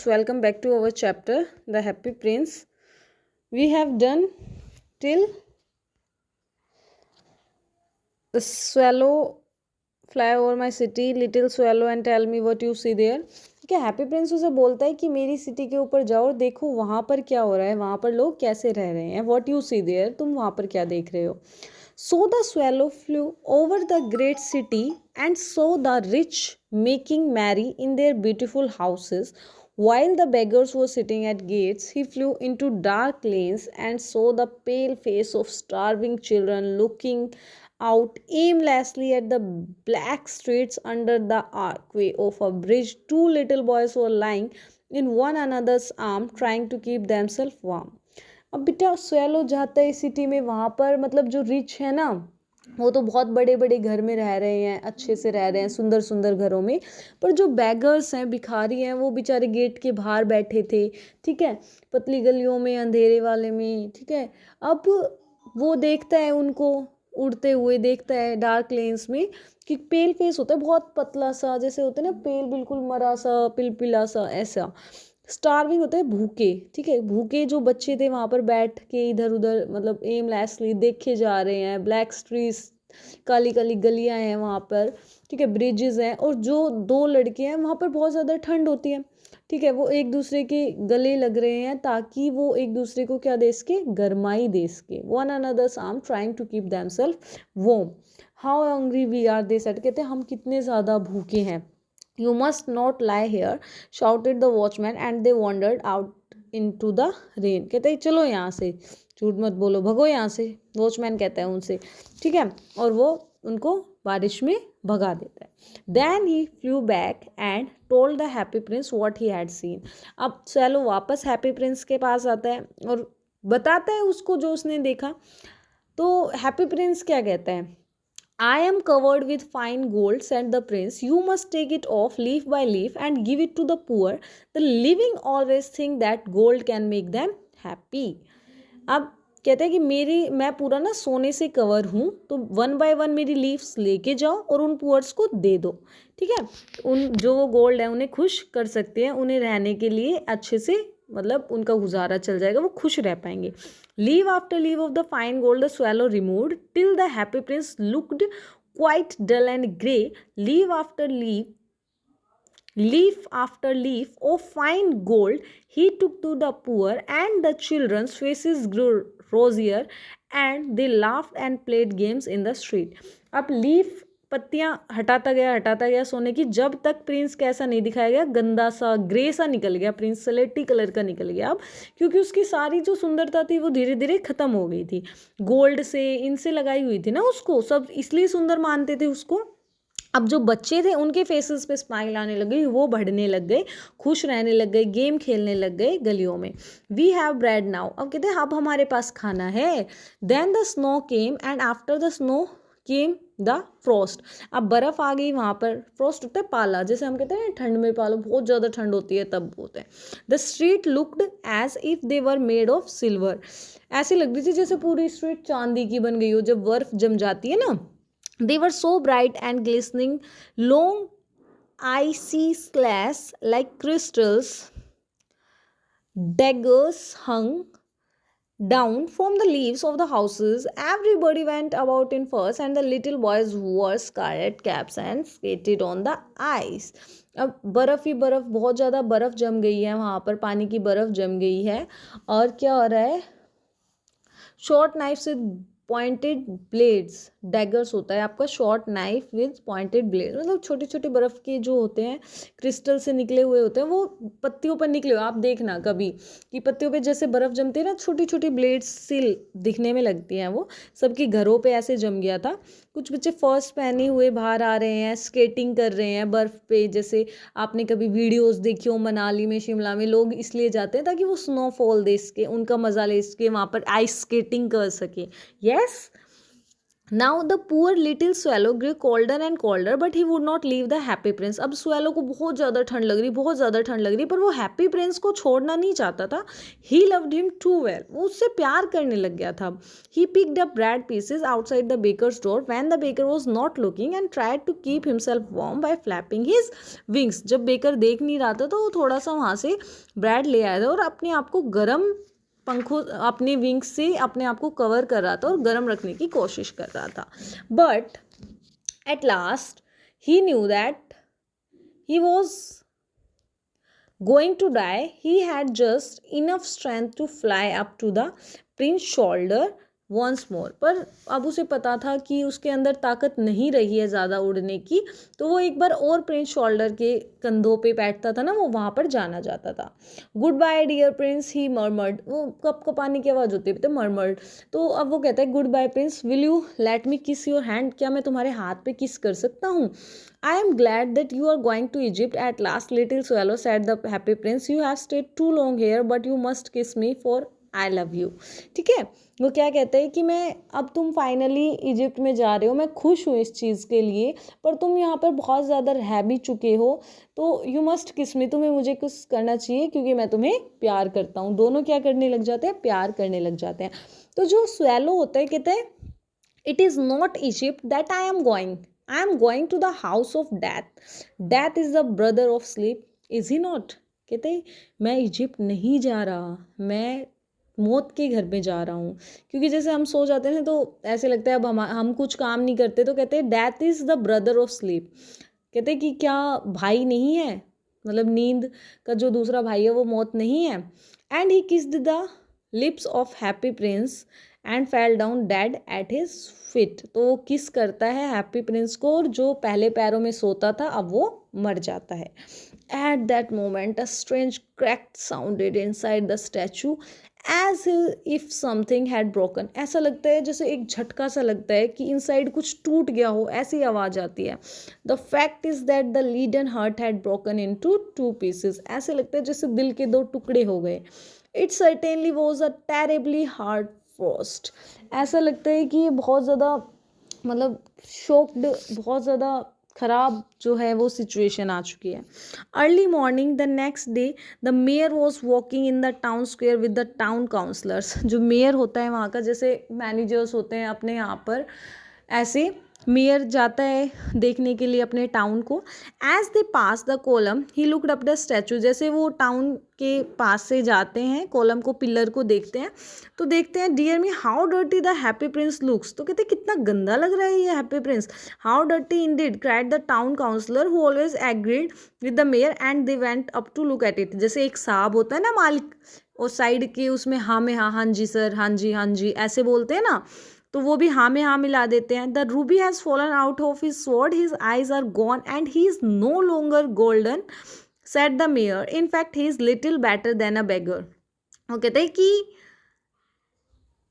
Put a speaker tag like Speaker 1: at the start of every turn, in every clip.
Speaker 1: Welcome back to our chapter, The Happy Prince. We have done till the swallow fly over my city, little swallow and tell me what you see there. ठीक है, happy Prince उसे बोलता है कि मेरी city के ऊपर जाओ और देखो वहाँ पर क्या हो रहा है, वहाँ पर लोग कैसे रह रहे हैं. वॉट यू सी देयर, तुम वहाँ पर क्या देख रहे हो. So the swallow flew over the great city and saw the rich making merry in their beautiful houses. While the beggars were sitting at gates, he flew into dark lanes and saw the pale face of starving children looking out aimlessly at the black streets under the archway of a bridge. Two little boys were lying in one another's arm, trying to keep themselves warm. अब बेटा swallow जाता है city में, वहाँ पर मतलब जो rich है ना, वो तो बहुत बड़े बड़े घर में रह रहे हैं, अच्छे से रह रहे हैं, सुंदर सुंदर घरों में. पर जो बैगर्स हैं, भिखारी हैं, वो बेचारे गेट के बाहर बैठे थे. ठीक है, पतली गलियों में, अंधेरे वाले में. ठीक है, अब वो देखता है उनको उड़ते हुए, देखता है डार्क लेन्स में कि पेल फेस होता है, बहुत पतला सा, जैसे होता है ना पेल, बिल्कुल मरा सा, पिलपिला सा, ऐसा. स्टार्विंग होता है भूखे. ठीक है, भूखे जो बच्चे थे वहाँ पर बैठ के इधर उधर मतलब एमलेसली देखे जा रहे हैं. ब्लैक स्ट्रीट्स, काली काली गलियाँ हैं वहाँ पर. ठीक है, ब्रिजेस हैं, और जो दो लड़के हैं वहाँ पर बहुत ज़्यादा ठंड होती है. ठीक है, वो एक दूसरे के गले लग रहे हैं ताकि वो एक दूसरे को क्या दे सके, गरमाई दे सके. One another's arm trying to keep them self warm. How hungry we are, they said, कहते हैं हम कितने ज़्यादा भूखे हैं. You must not lie here, shouted the watchman, and they wandered out into the rain. कहते हैं चलो यहाँ से, झूठ मत बोलो, भगो यहाँ से, वॉचमैन कहता है उनसे. ठीक है, और वो उनको बारिश में भगा देता है. Then he flew back and told the happy prince what he had seen. अब चलो वापस हैप्पी प्रिंस के पास आता है और बताता है उसको जो उसने देखा. तो हैप्पी प्रिंस क्या कहता है, I am covered with fine gold, said the prince. You must take it off leaf by leaf and give it to the poor. The living always think that gold can make them happy. अब कहते हैं कि मैं पूरा ना सोने से cover हूँ, तो वन बाय वन मेरी लीव्स लेके जाओ और उन पुअर्स को दे दो. ठीक है, उन जो वो गोल्ड है उन्हें खुश कर सकते हैं, उन्हें रहने के लिए अच्छे से मतलब उनका गुजारा चल जाएगा, वो खुश रह पाएंगे. Leave after leave of the fine gold the swallow removed till the happy prince looked quite dull and grey. Leaf after leaf of fine gold he took to the poor, and the children's faces grew rosier and they laughed and played games in the street. अब leaf पत्तियां हटाता गया सोने की, जब तक Prince कैसा नहीं दिखाया गया, गंदा सा ग्रे सा निकल गया, प्रिंस स्लेटी कलर का निकल गया. अब क्योंकि उसकी सारी जो सुंदरता थी वो धीरे धीरे खत्म हो गई थी, गोल्ड से इनसे लगाई हुई थी ना, उसको सब इसलिए सुंदर मानते थे उसको. अब जो बच्चे थे उनके फेसेस पे स्माइल आने लग गई, वो बढ़ने लग गए, खुश रहने लग गए, गेम खेलने लग गए गलियों में. वी हैव ब्रेड नाउ, अब कहते हैं अब हमारे पास खाना है. Then the snow came and after the snow came the frost. अब बर्फ़ आ गई वहाँ पर. फ्रॉस्ट होता है पाला, जैसे हम कहते हैं ठंड में पालो, बहुत ज़्यादा ठंड होती है तब होता है. The street looked as if they were made of silver. ऐसी लग रही थी जैसे पूरी स्ट्रीट चांदी की बन गई हो, जब बर्फ़ जम जाती है ना. They were so bright and glistening, long icy slats like crystals. Daggers hung down from the leaves of the houses. Everybody went about in furs, and the little boys wore scarlet caps and skated on the ice. अब बर्फ़ ही बर्फ़, बहुत ज़्यादा बर्फ़ जम गई है वहाँ पर, पानी की बर्फ़ जम गई है. और क्या हो रहा है, शॉर्ट नाइफ से पॉइंटेड ब्लेड्स, डैगर्स होता है आपका short knife with pointed blade, मतलब छोटे छोटे बर्फ़ के जो होते हैं क्रिस्टल से निकले हुए होते हैं, वो पत्तियों पर निकले हुए. आप देखना कभी कि पत्तियों पे जैसे बर्फ़ जमती है ना, छोटी छोटी ब्लेड्स सी दिखने में लगती हैं, वो सबके घरों पे ऐसे जम गया था. कुछ बच्चे फर्स्ट पहने हुए बाहर आ रहे हैं, स्केटिंग कर रहे हैं बर्फ़ पे. जैसे आपने कभी वीडियोस देखी हो मनाली में, शिमला में, लोग इसलिए जाते हैं ताकि वो स्नोफॉल देख सके, उनका मज़ा ले सके, वहाँ पर आइस स्केटिंग कर सके. Yes, now the poor little swallow grey colder and colder but he would not leave the happy Prince. अब स्वेलो को बहुत ज़्यादा ठंड लग रही, बहुत ज़्यादा ठंड लग रही, पर वो हैप्पी प्रिंस को छोड़ना नहीं चाहता था। He loved him too well, वो उससे प्यार करने लग गया था। He picked up bread pieces outside the baker's door when the baker was not looking and tried to keep himself warm by flapping his wings. जब बेकर देख नहीं रहा था तो वो थोड़ा सा वहाँ से ब्रेड ले आया था और अपने आप को गर्म पंखों, अपने विंग्स से अपने आप को कवर कर रहा था और गर्म रखने की कोशिश कर रहा था। But at last he knew that he was going to die. He had just enough strength to fly up to the prince's shoulder once more. पर अब उसे पता था कि उसके अंदर ताकत नहीं रही है ज़्यादा उड़ने की, तो वो एक बार और प्रिंस शोल्डर के कंधों पे बैठता था ना, वो वहाँ पर जाना जाता था। गुड बाय डियर प्रिंस, ही मर्मर्ड, वो कप कपाने की आवाज़ होती है तो मर्मर्ड। तो अब वो कहता है good bye prince, will you let me kiss your hand, क्या मैं तुम्हारे हाथ पे किस कर सकता हूँ। I am glad that you are going to Egypt at last, little swallow, said the happy prince. You have stayed too long here, but you must kiss me for I love you. ठीक है, वो क्या कहता है कि मैं, अब तुम फाइनली इजिप्ट में जा रहे हो, मैं खुश हूँ इस चीज़ के लिए, पर तुम यहाँ पर बहुत ज़्यादा रह भी चुके हो, तो यू मस्ट किस मी, तुम्हें मुझे कुछ करना चाहिए क्योंकि मैं तुम्हें प्यार करता हूँ। दोनों क्या करने लग जाते हैं, प्यार करने लग जाते हैं। तो जो स्वेलो होता है कहता है it is not Egypt that I am going, I am going to the house of death. Death is the brother of sleep, is he not? कहते मैं इजिप्ट नहीं जा रहा, मैं मौत के घर में जा रहा हूँ। क्योंकि जैसे हम सो जाते हैं तो ऐसे लगता है अब हम कुछ काम नहीं करते, तो कहते हैं death is the brother of sleep. कहते कि क्या भाई नहीं है, मतलब नींद का जो दूसरा भाई है वो मौत नहीं है। And he kissed the lips of happy Prince and fell down dead at his fit. तो वो किस करता है हैप्पी प्रिंस को, और जो पहले पैरों में सोता था अब वो मर जाता है। At that moment a strange cracked sounded inside the statue as if something had broken. ऐसा लगता है जैसे एक झटका सा लगता है कि इनसाइड कुछ टूट गया हो, ऐसी आवाज़ आती है। The fact is that the leaden heart had broken into two pieces. ऐसे लगता है जैसे दिल के दो टुकड़े हो गए। It certainly was a terribly hard Frost. ऐसा लगता है कि ये बहुत ज़्यादा, मतलब शॉक्ड, बहुत ज़्यादा ख़राब जो है वो सिचुएशन आ चुकी है। Early morning the next day the mayor was walking in the town square with the town councillors. जो मेयर होता है वहाँ का, जैसे मैनेजर्स होते हैं अपने यहाँ पर, ऐसे मेयर जाता है देखने के लिए अपने टाउन को। As they pass the column he looked up the statue. जैसे वो टाउन के पास से जाते हैं, कोलम को, पिलर को देखते हैं, तो देखते हैं dear me how dirty the happy prince looks. तो कहते हैं कितना गंदा लग रहा है ये happy prince. How dirty indeed cried the town councillor who always agreed with the mayor and they went up to look at it. जैसे एक साहब होता है ना मालिक, और साइड के उसमें हाँ में हाँ, हाँ जी सर, हाँ जी हाँ जी ऐसे बोलते हैं ना, तो वो भी हाँ में हाँ मिला देते हैं। The ruby has fallen out of his sword, his eyes are gone and he is no longer golden, said the mayor, in fact he is little better than a beggar. वो कहते हैं कि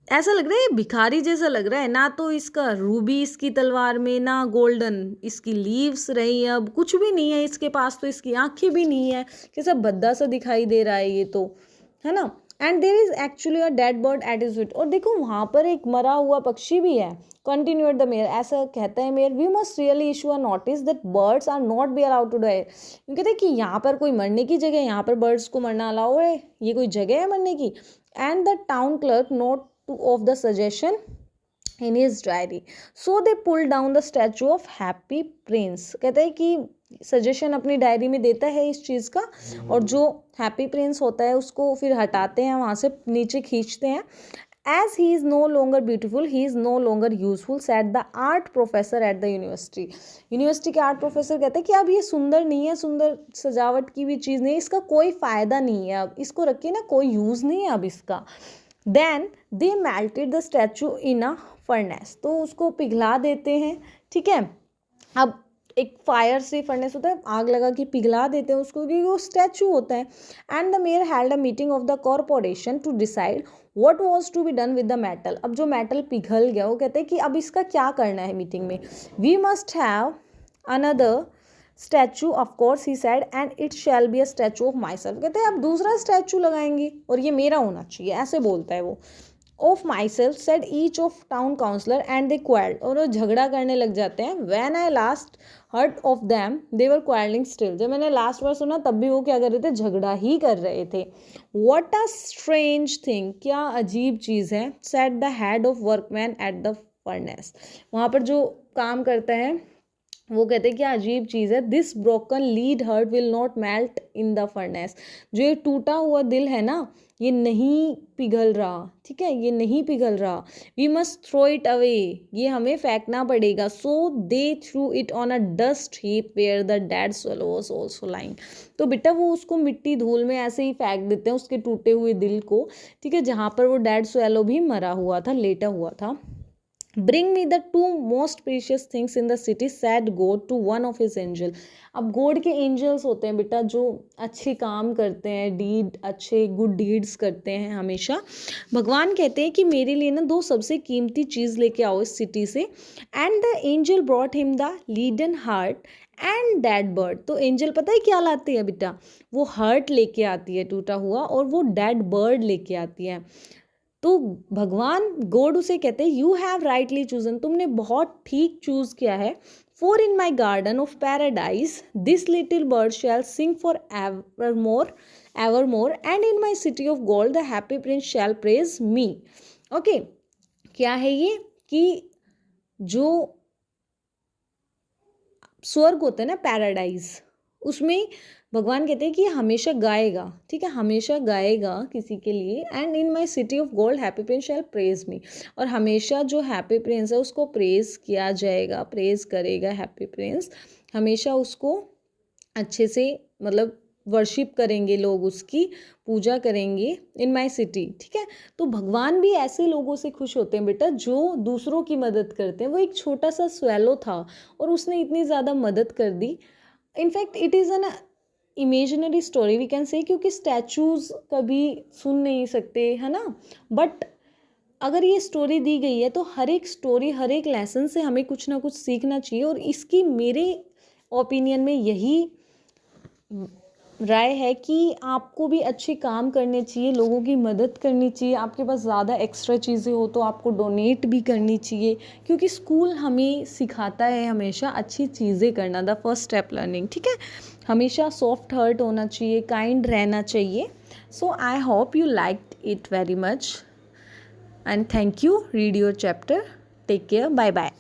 Speaker 1: ऐसा लग रहा है ये भिखारी जैसा लग रहा है, ना तो इसका रूबी इसकी तलवार में, ना गोल्डन इसकी लीव्स रही, अब कुछ भी नहीं है इसके पास, तो इसकी आंखें भी नहीं है, कैसा भद्दा सा दिखाई दे रहा है ये तो, है ना। And there is actually a dead bird at his feet. और देखो वहाँ पर एक मरा हुआ पक्षी भी है। कंटिन्यूड द मेयर, ऐसा कहता है mayor, we must really issue a notice that birds are not be allowed to die. क्योंकि देखिए यहाँ पर कोई मरने की जगह है, यहाँ पर बर्ड्स को मरना अलाउ है, ये कोई जगह है मरने की। And the town clerk note of the suggestion in his diary, so they pulled down the statue of happy prince। कहते हैं कि सजेशन अपनी डायरी में देता है इस चीज़ का, और जो हैप्पी प्रिंस होता है उसको फिर हटाते हैं, वहाँ से नीचे खींचते हैं। As he is no longer beautiful, he is no longer useful, said the art professor at the university। University के आर्ट प्रोफेसर कहते हैं कि अब ये सुंदर नहीं है, सुंदर सजावट की भी चीज़ नहीं, इसका कोई फ़ायदा नहीं है, अब इसको रखिए ना, कोई यूज़ नहीं है अब इसका। Then they melted the statue in a furnace. तो उसको पिघला देते हैं, ठीक है। अब एक फायर से, फर्नेस होता है, आग लगा के पिघला देते हैं उसको, क्योंकि वो स्टैचू होता है। And the mayor held a meeting of the corporation to decide what was to be done with the metal. अब जो मेटल पिघल गया, वो कहते हैं कि अब इसका क्या करना है मीटिंग में। We must have another statue of course he said, and it shall be a statue of myself. कहते हैं अब दूसरा स्टैचू लगाएंगे और ये मेरा होना चाहिए, ऐसे बोलता है वो। Of myself said each of town councillor and they quarrelled, और वो झगड़ा करने लग जाते हैं. When I last heard of them they were quarrelling still, जब मैंने लास्ट बार सुना तब भी वो क्या कर रहे थे, झगड़ा ही कर रहे थे. व्हाट अ स्ट्रेंज थिंग, क्या अजीब चीज़ है. Said the head of workman at the furnace, वहाँ पर जो काम करता है वो कहते हैं क्या अजीब चीज़ है. This broken lead heart will not melt in the furnace, जो ये टूटा हुआ दिल है ना, ये नहीं पिघल रहा. ठीक है, ये नहीं पिघल रहा. We must throw it away, ये हमें फेंकना पड़ेगा. So they threw it on a dust heap where the dead swallow was also lying. तो बेटा वो उसको मिट्टी धूल में ऐसे ही फेंक देते हैं, उसके टूटे हुए दिल को. ठीक है, जहाँ पर वो डेड swallow भी मरा हुआ था, लेटा हुआ था. Bring me the two most precious things in the city, said God to one of his angel. अब गॉड के एंजल्स होते हैं बेटा जो अच्छे काम करते हैं, डीड अच्छे गुड डीड्स करते हैं हमेशा. भगवान कहते हैं कि मेरे लिए ना दो सबसे कीमती चीज़ लेके आओ इस सिटी से. And the angel brought him the leaden heart and dead bird. तो एंजल पता है क्या लाती है बेटा, वो हार्ट लेके आती है टूटा हुआ, और वो डेड बर्ड लेके आती है. तो भगवान गॉड उसे कहते हैं यू हैव राइटली चूजन, तुमने बहुत ठीक चूज किया है. For in my garden of paradise this little bird shall sing for ever more and in my city of gold the happy prince shall praise me. Okay, क्या है ये कि जो स्वर्ग होता है ना, पैराडाइज, उसमें भगवान कहते हैं कि हमेशा गाएगा. ठीक है, हमेशा गाएगा किसी के लिए. And in my city of gold happy prince shall praise me, और हमेशा जो हैप्पी प्रिंस है उसको प्रेज किया जाएगा, प्रेज करेगा हैप्पी प्रिंस. हमेशा उसको अच्छे से मतलब वर्शिप करेंगे लोग, उसकी पूजा करेंगे इन माई सिटी. ठीक है, तो भगवान भी ऐसे लोगों से खुश होते हैं बेटा जो दूसरों की मदद करते हैं. वो एक छोटा सा स्वैलो था और उसने इतनी ज़्यादा मदद कर दी. In fact it is an imaginary story we can say, क्योंकि स्टैचूज़ कभी सुन नहीं सकते है ना, बट अगर ये स्टोरी दी गई है तो हर एक स्टोरी, हर एक लेसन से हमें कुछ ना कुछ सीखना चाहिए. और इसकी मेरे ओपिनियन में यही राय है कि आपको भी अच्छे काम करने चाहिए, लोगों की मदद करनी चाहिए. आपके पास ज़्यादा एक्स्ट्रा चीज़ें हो तो आपको डोनेट भी करनी चाहिए, क्योंकि स्कूल हमें सिखाता है हमेशा अच्छी चीज़ें करना, द फर्स्ट स्टेप लर्निंग. ठीक है, हमेशा सॉफ्ट हार्ट होना चाहिए, काइंड रहना चाहिए. So I hope you liked it very much and thank you. Read your chapter. Take care. Bye bye.